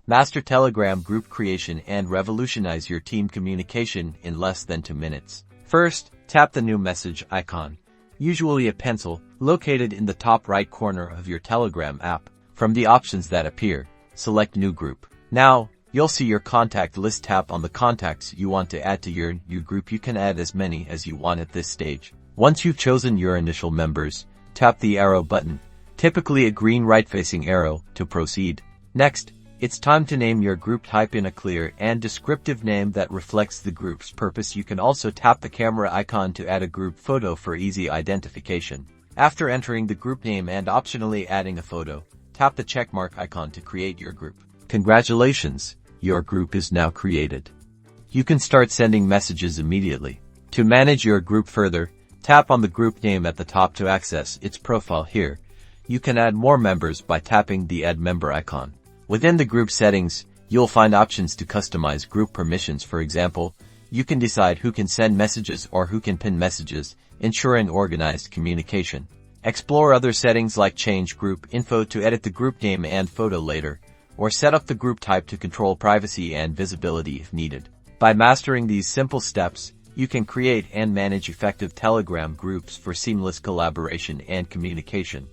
Master Telegram group creation and revolutionize your team communication in less than 2 minutes. First, tap the new message icon, usually a pencil, located in the top right corner of your Telegram app. From the options that appear, select New Group. Now, you'll see your contact list. Tap on the contacts you want to add to your new group. You can add as many as you want at this stage. Once you've chosen your initial members, tap the arrow button, typically a green right-facing arrow, to proceed. Next, it's time to name your group. Type in a clear and descriptive name that reflects the group's purpose. You can also tap the camera icon to add a group photo for easy identification. After entering the group name and optionally adding a photo, tap the checkmark icon to create your group. Congratulations, your group is now created. You can start sending messages immediately. To manage your group further, tap on the group name at the top to access its profile. Here, you can add more members by tapping the Add Member icon. Within the group settings, you'll find options to customize group permissions. For example, you can decide who can send messages or who can pin messages, ensuring organized communication. Explore other settings like change group info to edit the group name and photo later, or set up the group type to control privacy and visibility if needed. By mastering these simple steps, you can create and manage effective Telegram groups for seamless collaboration and communication.